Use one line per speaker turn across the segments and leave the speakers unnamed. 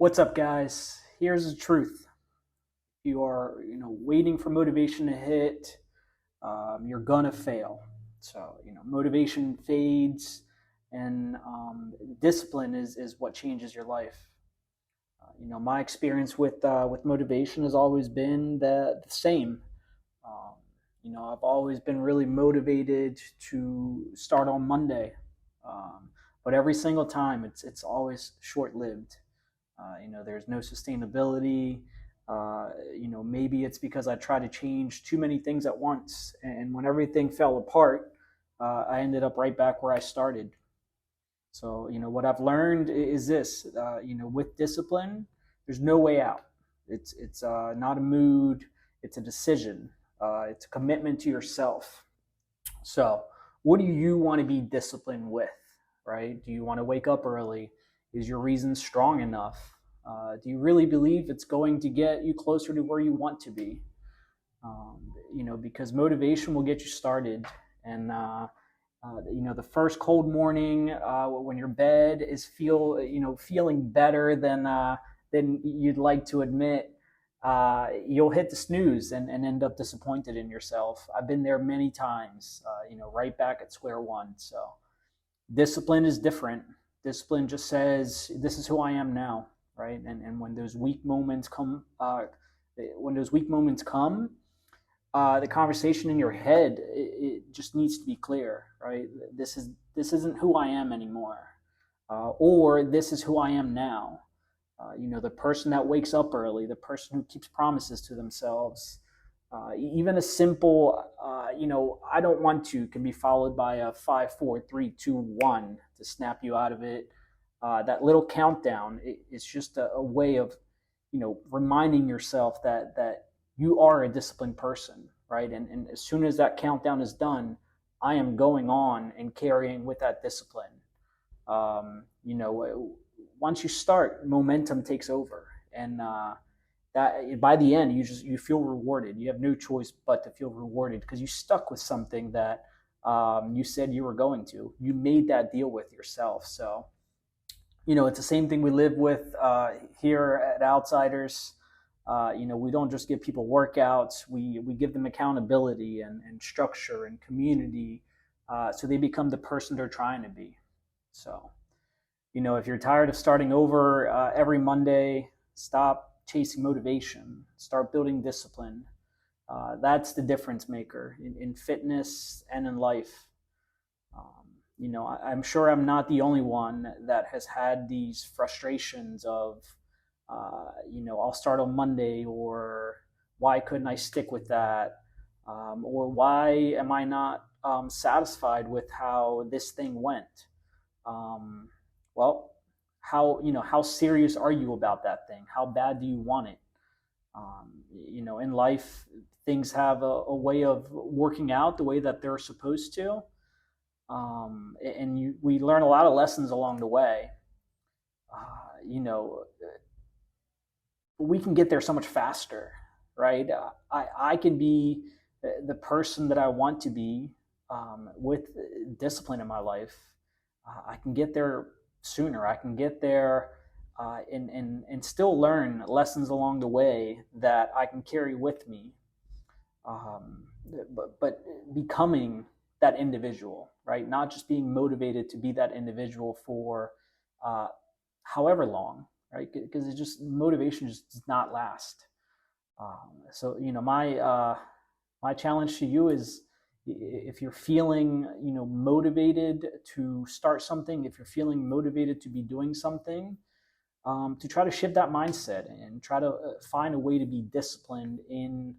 What's up, guys? Here's the truth. You are, waiting for motivation to hit. You're gonna fail. So, motivation fades, and discipline is what changes your life. My experience with motivation has always been the same. Um, I've always been really motivated to start on Monday, but every single time it's always short lived. There's no sustainability. Maybe it's because I tried to change too many things at once, and when everything fell apart, I ended up right back where I started. So, what I've learned is this: with discipline, there's no way out. It's not a mood; it's a decision. It's a commitment to yourself. So, what do you want to be disciplined with? Right? Do you want to wake up early? Is your reason strong enough? Do you really believe it's going to get you closer to where you want to be? Because motivation will get you started. And, the first cold morning when your bed is feeling better than you'd like to admit, you'll hit the snooze and end up disappointed in yourself. I've been there many times, right back at square one. So discipline is different. Discipline just says, this is who I am now, right? And when those weak moments come, the conversation in your head, it just needs to be clear, right? This isn't who I am anymore, or this is who I am now. The person that wakes up early, the person who keeps promises to themselves. Even a simple, I don't want to, can be followed by a 5, 4, 3, 2, 1 to snap you out of it. That little countdown is just a way of, reminding yourself that you are a disciplined person, right? And as soon as that countdown is done, I am going on and carrying with that discipline. Once you start, momentum takes over, and that by the end you feel rewarded. You have no choice but to feel rewarded because you stuck with something that you said you were going to. You made that deal with yourself. So it's the same thing we live with here at Outsiders. We don't just give people workouts. We give them accountability and structure and community, so they become the person they're trying to be. So if you're tired of starting over every Monday, stop chasing motivation, start building discipline. That's the difference maker in fitness and in life. I'm sure I'm not the only one that has had these frustrations of, I'll start on Monday, or why couldn't I stick with that? Or why am I not satisfied with how this thing went? Well, how serious are you about that thing? How bad do you want it? In life, things have a way of working out the way that they're supposed to. We learn a lot of lessons along the way. We can get there so much faster, right? I can be the person that I want to be with discipline in my life. I can get there sooner. I can get there and still learn lessons along the way that I can carry with me. But becoming that individual, right? Not just being motivated to be that individual for however long, right? Because motivation just does not last. So my challenge to you is, if you're feeling motivated to start something, if you're feeling motivated to be doing something, to try to shift that mindset and try to find a way to be disciplined in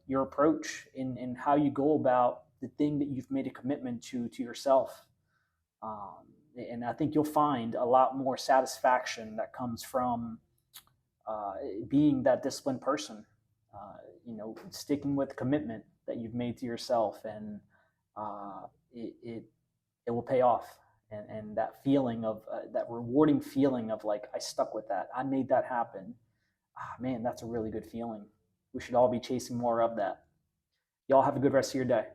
your approach, in how you go about the thing that you've made a commitment to yourself. And I think you'll find a lot more satisfaction that comes from being that disciplined person, sticking with commitment that you've made to yourself, and it will pay off. And that feeling of that rewarding feeling of, like, I stuck with that, I made that happen. Man, that's a really good feeling. We should all be chasing more of that. Y'all have a good rest of your day.